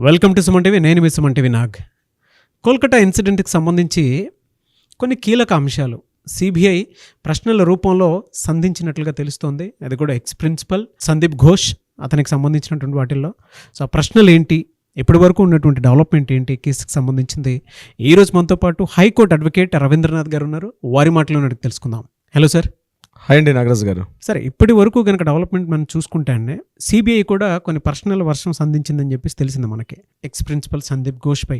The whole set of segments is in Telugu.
Welcome to Suman TV. నేను మీ సుమన్ టీవీ నాగ్. కోల్కతా ఇన్సిడెంట్కి సంబంధించి కొన్ని కీలక అంశాలు సిబిఐ ప్రశ్నల రూపంలో సంధించినట్లుగా తెలుస్తోంది. అది కూడా ఎక్స్ ప్రిన్సిపల్ సందీప్ ఘోష్ అతనికి సంబంధించినటువంటి వాటిల్లో. సో ఆ ప్రశ్నలు ఏంటి, ఇప్పటి వరకు ఉన్నటువంటి డెవలప్మెంట్ ఏంటి, కేసుకి సంబంధించింది. ఈరోజు మనతో పాటు హైకోర్టు అడ్వకేట్ రవీంద్రనాథ్ గారు ఉన్నారు. వారి మాటలో అడిగి తెలుసుకుందాం. Hello sir. హాయ్ అండి నాగరాజు గారు. సరే, ఇప్పటి వరకు కనుక డెవలప్మెంట్ మనం చూసుకుంటే అండి, సిబిఐ కూడా కొన్ని ప్రశ్నల వర్షం సంధించిందని చెప్పేసి తెలిసింది మనకి ఎక్స్ ప్రిన్సిపల్ సందీప్ ఘోష్ పై.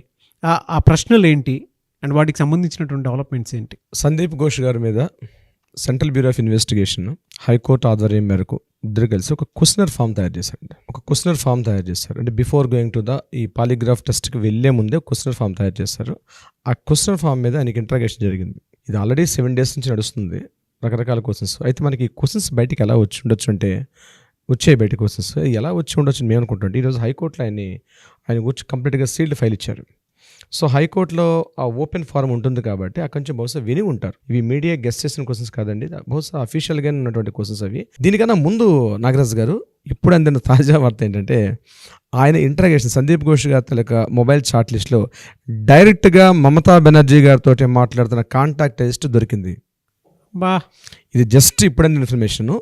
ఆ ప్రశ్నలు ఏంటి అండ్ వాటికి సంబంధించినటువంటి డెవలప్మెంట్స్ ఏంటి? సందీప్ ఘోష్ గారి మీద Central Bureau of Investigation high court ఆధ్వర్యం మేరకు ఇద్దరు కలిసి ఒక క్వశ్చనర్ ఫామ్ తయారు చేశారు. అంటే బిఫోర్ గోయింగ్ టు ఈ పాలిగ్రాఫ్ టెస్ట్కి వెళ్ళే ముందే క్వశ్చనర్ ఫామ్ తయారు చేశారు. ఆ క్వశ్చనర్ ఫామ్ మీద ఆయనకి ఇంట్రాగేషన్ జరిగింది. ఇది ఆల్రెడీ 7 days నుంచి నడుస్తుంది. రకరకాల క్వశ్చన్స్. అయితే మనకి ఈ క్వశ్చన్స్ బయటికి ఎలా వచ్చి ఉండొచ్చు అంటే, వచ్చాయి బయట క్వశ్చన్స్ ఎలా వచ్చి ఉండొచ్చు మేము అనుకుంటాం. ఈరోజు హైకోర్టులో ఆయన గురించి కంప్లీట్గా సీల్డ్ ఫైల్ ఇచ్చారు. సో హైకోర్టులో ఆ ఓపెన్ ఫారం ఉంటుంది కాబట్టి అక్కడి నుంచి బహుశా విని ఉంటారు. ఇవి మీడియా గెస్ట్ చేసిన క్వశ్చన్స్ కాదండి, బహుశా అఫీషియల్గా ఉన్నటువంటి క్వశ్చన్స్ అవి. దీనికన్నా ముందు నాగరాజ్ గారు ఇప్పుడు అందిన తాజా వార్త ఏంటంటే, ఆయన ఇంట్రాగేషన్ సందీప్ ఘోష్ గారి తలక మొబైల్ చాట్ లిస్ట్లో డైరెక్ట్గా మమతా బెనర్జీ గారితో మాట్లాడుతున్న కాంటాక్ట్ లిస్ట్ దొరికింది. ఇది జస్ట్ ఇప్పుడైన ఇన్ఫర్మేషను.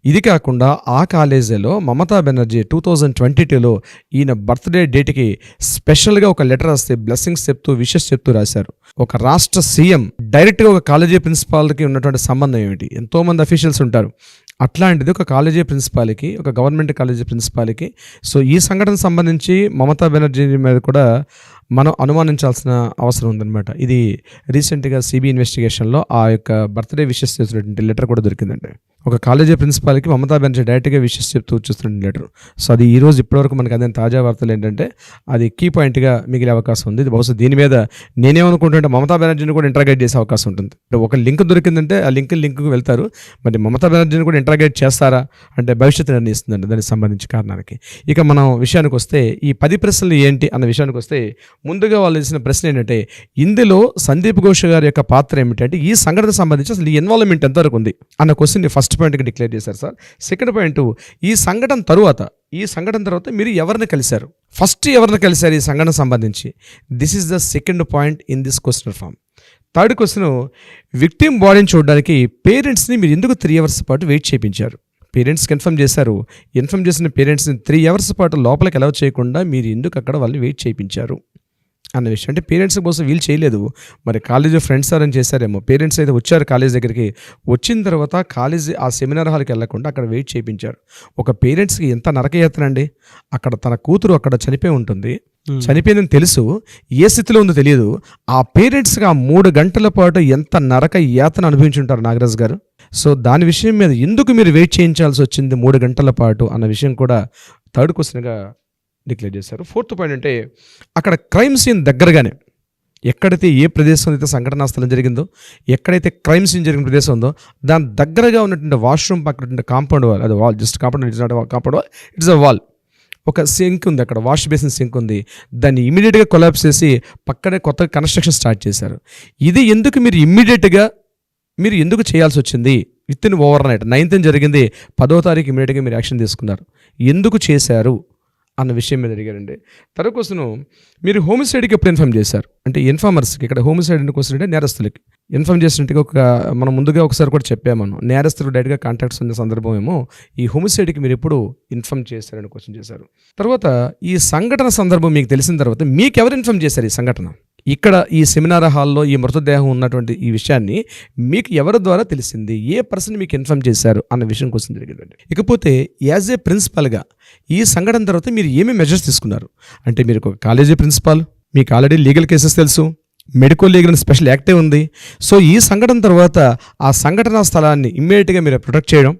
ఇది కాకుండా ఆ కాలేజీలో మమతా బెనర్జీ 2022లో ఈయన బర్త్డే డేట్కి స్పెషల్గా ఒక లెటర్ రాస్తే బ్లెస్సింగ్స్ చెప్తూ విషెస్ చెప్తూ రాశారు. ఒక రాష్ట్ర సీఎం డైరెక్ట్గా ఒక కాలేజీ ప్రిన్సిపాల్కి ఉన్నటువంటి సంబంధం ఏమిటి? ఎంతోమంది అఫీషియల్స్ ఉంటారు. అట్లాంటిది ఒక కాలేజీ ప్రిన్సిపాల్కి, ఒక గవర్నమెంట్ కాలేజీ ప్రిన్సిపాల్కి. సో ఈ సంఘటన సంబంధించి మమతా బెనర్జీ మీద కూడా మనం అనుమానించాల్సిన అవసరం ఉందన్నమాట. ఇది రీసెంట్గా సిబిఐ ఇన్వెస్టిగేషన్లో ఆ యొక్క బర్త్డే విషెస్ చేస్తున్నటువంటి లెటర్ కూడా దొరికిందండి. ఒక కాలేజీ ప్రిన్సిపాల్కి మమతా బెనర్జీ డైరెక్ట్గా విషెస్ చెప్తూ చూస్తున్న లెటర్. సో అది ఈరోజు ఇప్పటివరకు మనకు అందిన తాజా వార్తలు ఏంటంటే, అది కీ పాయింట్గా మిగిలే అవకాశం ఉంది. ఇది బహుశా దీని మీద నేనేమనుకుంటుంటే మమతా బెనర్జీని కూడా ఇంట్రాగేట్ చేసే అవకాశం ఉంటుంది. ఒక లింక్ దొరికిందంటే ఆ లింక్కి వెళ్తారు. మరి మమతా బెనర్జీని కూడా ఇంట్రాగేట్ చేస్తారా అంటే భవిష్యత్తు నిర్ణయిస్తుందండి దానికి సంబంధించి కారణానికి. ఇక మనం విషయానికి వస్తే, ఈ 10 ప్రశ్నలు ఏంటి అన్న విషయానికి వస్తే, ముందుగా వాళ్ళు వేసిన ప్రశ్న ఏంటంటే, ఇందులో సందీప్ ఘోష్ గారి యొక్క పాత్ర ఏమిటంటే, ఈ సంఘటన సంబంధించి అసలు ఈ ఇన్వాల్వ్మెంట్ ఎంతవరకు ఉంది అన్న క్వశ్చన్ని ఫస్ట్ పాయింట్కి డిక్లేర్ చేశారు సార్. సెకండ్ పాయింట్, ఈ సంఘటన తర్వాత మీరు ఎవరిని కలిశారు, ఫస్ట్ ఎవరిని కలిశారు ఈ సంఘటన సంబంధించి. This is the second point in this question form. Third question, victim బాడీని చూడడానికి పేరెంట్స్ని మీరు ఎందుకు 3 hours పాటు వెయిట్ చేయించారు? పేరెంట్స్కి ఇన్ఫామ్ చేశారు. ఇన్ఫామ్ చేసిన పేరెంట్స్ని 3 hours పాటు లోపలికి అలౌ చేయకుండా మీరు ఎందుకు అక్కడ వాళ్ళని వెయిట్ చేయించారు అన్న విషయం. అంటే పేరెంట్స్కి బహుశా వీలు చేయలేదు, మరి కాలేజీ ఫ్రెండ్స్ అని చేశారేమో. పేరెంట్స్ అయితే వచ్చారు కాలేజ్ దగ్గరికి, వచ్చిన తర్వాత కాలేజీ ఆ సెమినార్ హాల్కి వెళ్లకుండా అక్కడ వెయిట్ చేయించారు. ఒక పేరెంట్స్కి ఎంత నరకయాతనండి. అక్కడ తన కూతురు అక్కడ చనిపోయి ఉంటుంది, చనిపోయిందని తెలుసు, ఏ స్థితిలో ఉందో తెలియదు. ఆ పేరెంట్స్కి ఆ 3 గంటల పాటు ఎంత నరక యాతన అనుభవించుంటారు నాగరాజ్ గారు. సో దాని విషయం మీద ఎందుకు మీరు వెయిట్ చేయించాల్సి వచ్చింది 3 గంటల పాటు అన్న విషయం కూడా థర్డ్ క్వశ్చన్గా డిక్లేర్ చేశారు. ఫోర్త్ పాయింట్ అంటే, అక్కడ క్రైమ్ సీన్ దగ్గరగానే, ఎక్కడైతే ఏ ప్రదేశం అయితే సంఘటనా స్థలం జరిగిందో, ఎక్కడైతే క్రైమ్ సీన్ జరిగిన ప్రదేశం ఉందో దాని దగ్గరగా ఉన్నటువంటి వాష్రూమ్ పక్కన కాంపౌండ్ వాల్, అది wall, just compound, it's not compound wall, it's a wall. ఒక సింక్ ఉంది అక్కడ, వాష్ బేసిన్ సింక్ ఉంది. దాన్ని ఇమీడియట్గా కొలాప్స్ చేసి పక్కనే కొత్తగా కన్స్ట్రక్షన్ స్టార్ట్ చేశారు. ఇది ఎందుకు మీరు ఎందుకు చేయాల్సి వచ్చింది? With in over night 9th జరిగింది, 10వ తారీఖు ఇమీడియట్గా మీరు యాక్షన్ తీసుకున్నారు. ఎందుకు చేశారు అన్న విషయం మీద అడిగారండి. తర్వాత క్వశ్చన్, మీరు హోమిసైడ్కి ఎప్పుడు ఇన్ఫామ్ చేశారు అంటే, ఇన్ఫార్మర్స్కి, ఇక్కడ హోమిసైడ్ అంటే క్వశ్చన్ అంటే నేరస్తులకి ఇన్ఫామ్ చేసినట్టుగా మనం ముందుగా ఒకసారి కూడా చెప్పాము. నేరస్తులు డైరెక్ట్గా కాంటాక్ట్స్ ఉన్న సందర్భం ఏమో ఈ హోమిసైడ్కి మీరు ఎప్పుడు ఇన్ఫామ్ చేశారని క్వశ్చన్ చేశారు. తర్వాత ఈ సంఘటన సందర్భం మీకు తెలిసిన తర్వాత మీకు ఎవరు ఇన్ఫామ్ చేశారు ఈ సంఘటన? ఇక్కడ ఈ సెమినార్ హాల్లో ఈ మృతదేహం ఉన్నటువంటి ఈ విషయాన్ని మీకు ఎవరి ద్వారా తెలిసింది, ఏ పర్సన్ మీకు ఇన్ఫామ్ చేశారు అన్న విషయం కోసం జరిగిందండి. ఇకపోతే యాజ్ ఏ ప్రిన్సిపల్గా ఈ సంఘటన తర్వాత మీరు ఏమి మెజర్స్ తీసుకున్నారు అంటే, మీరు ఒక కాలేజీ ప్రిన్సిపాల్, మీకు ఆల్రెడీ లీగల్ కేసెస్ తెలుసు, మెడికల్ లీగల్ స్పెషల్ యాక్టే ఉంది. సో ఈ సంఘటన తర్వాత ఆ సంఘటనా స్థలాన్ని ఇమ్మీడియట్గా మీరు ప్రొటెక్ట్ చేయడం,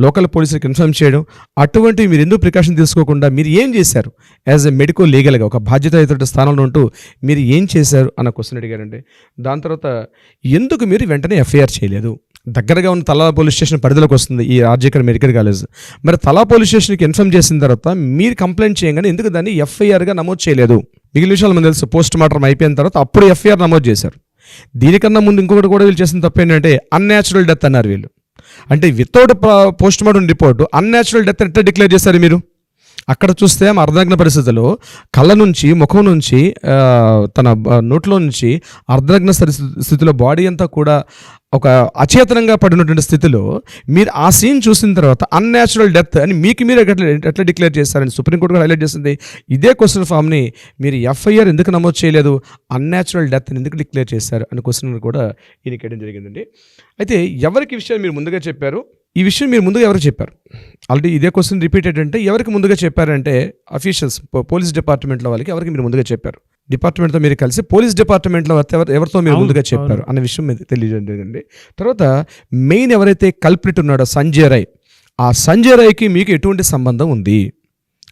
లోకల్ పోలీసులకు ఇన్ఫార్మ్ చేయడం, అటువంటివి మీరు ఎందుకు ప్రికాషన్ తీసుకోకుండా మీరు ఏం చేశారు యాజ్ ఎ మెడికల్ లీగల్గా ఒక బాధ్యతాయుత స్థానంలో ఉంటూ మీరు ఏం చేశారు అన్న క్వశ్చన్ అడిగారండి. దాని తర్వాత ఎందుకు మీరు వెంటనే ఎఫ్ఐఆర్ చేయలేదు? దగ్గరగా ఉన్న తలా పోలీస్ స్టేషన్ పరిధిలోకి వస్తుంది ఈ ఆర్జీకర్ మెడికల్ కాలేజ్. మరి తలా పోలీస్ స్టేషన్కి ఇన్ఫార్మ్ చేసిన తర్వాత మీరు కంప్లైంట్ చేయగానే ఎందుకు దాన్ని ఎఫ్ఐఆర్గా నమోదు చేయలేదు? మిగిలిన విషయాలు మనకు తెలుసు, పోస్ట్ మార్టం అయిపోయిన తర్వాత అప్పుడు ఎఫ్ఐఆర్ నమోదు చేశారు. దీనికన్నా ముందు ఇంకొకటి కూడా వీళ్ళు చేసిన తప్పు ఏంటంటే, అన్యాచురల్ డెత్ అన్నారు వీళ్ళు. అంటే without post mortem report unnatural death ఎట్లా డిక్లేర్ చేశారు మీరు? అక్కడ చూస్తే ఆమె అర్ధనగ్న పరిస్థితిలో కళ్ళ నుంచి ముఖం నుంచి తన నోట్లో నుంచి అర్ధనగ్న స్థితిలో బాడీ అంతా కూడా ఒక అచేతనంగా పడినటువంటి స్థితిలో మీరు ఆ సీన్ చూసిన తర్వాత అన్యాచురల్ డెత్ అని మీకు మీరు ఎట్లా డిక్లేర్ చేస్తారని సుప్రీంకోర్టు కూడా హైలైట్ చేసింది. ఇదే క్వశ్చన్ ఫామ్ని మీరు ఎఫ్ఐఆర్ ఎందుకు నమోదు చేయలేదు, అన్యాచురల్ డెత్ అని ఎందుకు డిక్లేర్ చేశారు అని క్వశ్చన్ కూడా ఈయనకి వేయడం జరిగిందండి. అయితే ఎవరికి విషయం మీరు ముందుగా చెప్పారు, ఈ విషయం మీరు ముందుగా ఎవరికి చెప్పారు? ఆల్రెడీ ఇదే క్వశ్చన్ రిపీటెడ్ అంటే ఎవరికి ముందుగా చెప్పారంటే అఫీషియల్స్ పోలీస్ డిపార్ట్మెంట్లో వాళ్ళకి ఎవరికి మీరు ముందుగా చెప్పారు? డిపార్ట్మెంట్తో మీరు కలిసి పోలీస్ డిపార్ట్మెంట్లో ఎవరితో మీరు ముందుగా చెప్పారు అన్న విషయం మీద తెలియజేయండి. తర్వాత మెయిన్ ఎవరైతే కల్ప్రిట్ ఉన్నాడో సంజయ్ రాయ్, ఆ సంజయ్ రాయ్కి మీకు ఎటువంటి సంబంధం ఉంది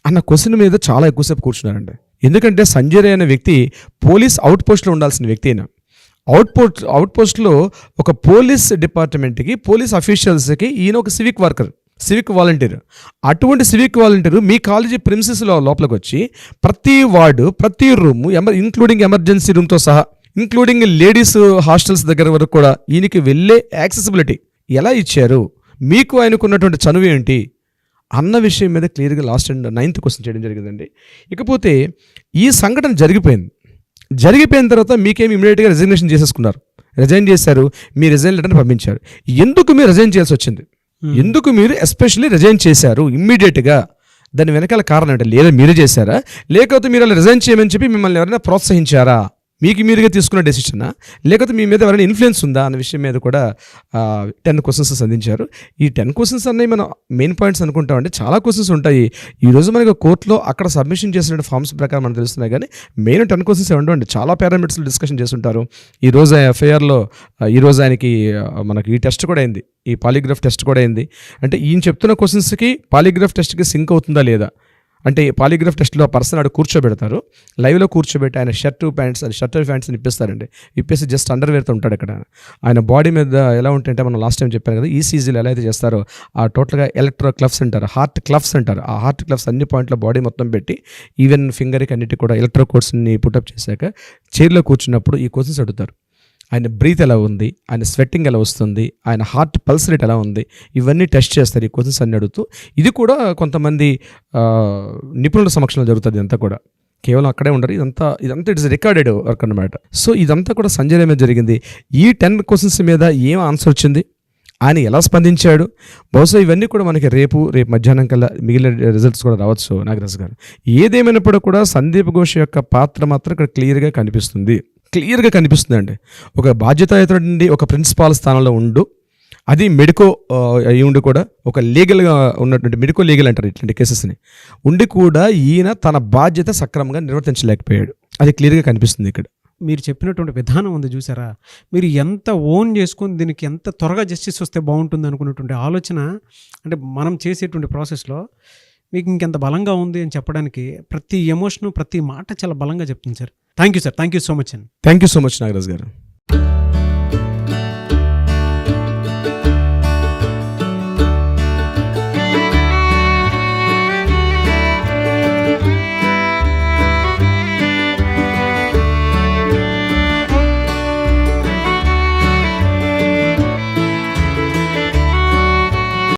అన్న క్వశ్చన్ మీద చాలా ఎక్కువసేపు కూర్చున్నారండి. ఎందుకంటే సంజయ్ రాయ్ అనే వ్యక్తి పోలీస్ అవుట్ పోస్ట్లో ఉండాల్సిన వ్యక్తి అయినా అవుట్ పోస్ట్లో ఒక పోలీస్ డిపార్ట్మెంట్కి పోలీస్ అఫీషియల్స్కి ఈయన ఒక సివిక్ వాలంటీర్. అటువంటి సివిక్ వాలంటీర్ మీ కాలేజీ ప్రిన్సెస్లో లోపలికి వచ్చి ప్రతి వార్డు ప్రతి రూము ఇంక్లూడింగ్ ఎమర్జెన్సీ రూమ్తో సహా ఇంక్లూడింగ్ లేడీస్ హాస్టల్స్ దగ్గర వరకు కూడా ఈయనకి వెళ్ళే యాక్సెసిబిలిటీ ఎలా ఇచ్చారు, మీకు ఆయనకున్నటువంటి చనువు ఏంటి అన్న విషయం మీద క్లియర్గా లాస్ట్ అండ్ 9th క్వశ్చన్ చేయడం జరిగిందండి. ఇకపోతే ఈ సంఘటన జరిగిపోయిన తర్వాత మీకేమి ఇమీడియట్గా రిజిగ్నేషన్ చేసేసుకున్నారు, రిజైన్ చేశారు, మీ రిజైన్ లెటర్ని పంపించారు. ఎందుకు మీరు రిజైన్ చేయాల్సి వచ్చింది, ఎందుకు మీరు ఎస్పెషల్లీ రిజైన్ చేశారు ఇమ్మీడియట్గా? దాని వెనకాల కారణం అంటే లేదా మీరే చేశారా, లేకపోతే మీరు అలా రిజైన్ చేయమని చెప్పి మిమ్మల్ని ఎవరైనా ప్రోత్సహించారా, మీకు మీరుగా తీసుకున్న డెసిషనా, లేకపోతే మీ మీద ఎవరైనా ఇన్ఫ్లుయెన్స్ ఉందా అన్న విషయం మీద కూడా 10 క్వశ్చన్స్ సంధించారు. ఈ 10 క్వశ్చన్స్ అన్నీ మనం మెయిన్ పాయింట్స్ అనుకుంటామంటే చాలా క్వశ్చన్స్ ఉంటాయి. ఈరోజు మనకి కోర్టులో అక్కడ సబ్మిషన్ చేసిన ఫార్మ్స్ ప్రకారం మనకు తెలుస్తున్నాయి, కానీ మెయిన్ 10 క్వశ్చన్స్ ఉండవండి. చాలా పారామీటర్స్లో డిస్కషన్ చేస్తుంటారు. ఈరోజు ఎఫ్ఐఆర్లో ఈరోజు ఆయనకి మనకి ఈ టెస్ట్ కూడా అయింది, ఈ పాలిగ్రాఫ్ టెస్ట్ కూడా అయింది. అంటే ఈయన చెప్తున్న క్వశ్చన్స్కి పాలిగ్రాఫ్ టెస్ట్కి సింక్ అవుతుందా లేదా అంటే పాలిగ్రాఫ్ టెస్ట్లో పర్సన్ ఆడు కూర్చోబెడతారు, లైవ్లో కూర్చోబెట్టి ఆయన షర్ట్ ప్యాంట్స్ ఇప్పిస్తారండి. ఇప్పేసి జస్ట్ అండర్వేర్తో ఉంటాడు అక్కడ. ఆయన బాడీ మీద ఎలా ఉంటాయంటే మనం లాస్ట్ టైం చెప్పాను కదా, ఈసీజీలో ఎలా అయితే చేస్తారో ఆ టోటల్గా ఎలక్ట్రో క్లఫ్స్ అంటారు, హార్ట్ క్లఫ్స్ అంటారు. ఆ హార్ట్ క్లఫ్స్ అన్ని పాయింట్లో బాడీ మొత్తం పెట్టి ఈవెన్ ఫింగర్కి అన్నిటి కూడా ఎలక్ట్రో కోడ్స్ని పుటప్ చేశాక చైర్లో కూర్చున్నప్పుడు ఈ క్వశ్చన్స్ అడుగుతారు. ఆయన బ్రీత్ ఎలా ఉంది, ఆయన స్వెట్టింగ్ ఎలా వస్తుంది, ఆయన హార్ట్ పల్స్ రేట్ ఎలా ఉంది, ఇవన్నీ టెస్ట్ చేస్తారు. ఈ క్వశ్చన్స్ అన్ని అడుగుతూ ఇది కూడా కొంతమంది నిపుణుల సమక్షంలో జరుగుతుంది. ఇదంతా కూడా కేవలం అక్కడే ఉండరు, ఇదంతా ఇట్స్ రికార్డెడ్ వర్క్ అన్నమాట. సో ఇదంతా కూడా సంజయ్ రాయ్ మీద జరిగింది. ఈ 10 క్వశ్చన్స్ మీద ఏం ఆన్సర్ వచ్చింది, ఆయన ఎలా స్పందించాడు, బహుశా ఇవన్నీ కూడా మనకి రేపు మధ్యాహ్నం కల్లా మిగిలిన రిజల్ట్స్ కూడా రావచ్చు నాగరాజు గారు. ఏదేమైనప్పుడు కూడా సందీప్ ఘోష్ యొక్క పాత్ర మాత్రం ఇక్కడ క్లియర్గా కనిపిస్తుందండి. ఒక బాధ్యతాయుతుడి ఒక ప్రిన్సిపాల్ స్థానంలో ఉండు, అది మెడికో అయి ఉండి కూడా ఒక లీగల్గా ఉన్నటువంటి మెడికో లీగల్ అంటారు ఇట్లాంటి కేసెస్ని ఉండి కూడా ఈయన తన బాధ్యత సక్రమంగా నిర్వర్తించలేకపోయాడు. అది క్లియర్గా కనిపిస్తుంది ఇక్కడ. మీరు చెప్పినటువంటి విధానం ఉంది చూసారా, మీరు ఎంత ఓన్ చేసుకొని దీనికి ఎంత త్వరగా జస్టిస్ వస్తే బాగుంటుంది అనుకున్నటువంటి ఆలోచన, అంటే మనం చేసేటువంటి ప్రాసెస్లో మీకు ఇంకెంత బలంగా ఉంది అని చెప్పడానికి ప్రతి ఎమోషను ప్రతి మాట చాలా బలంగా చెప్తుంది sir. Thank you sir, thank you so much అండి. Thank you so much Nagaraj గారు.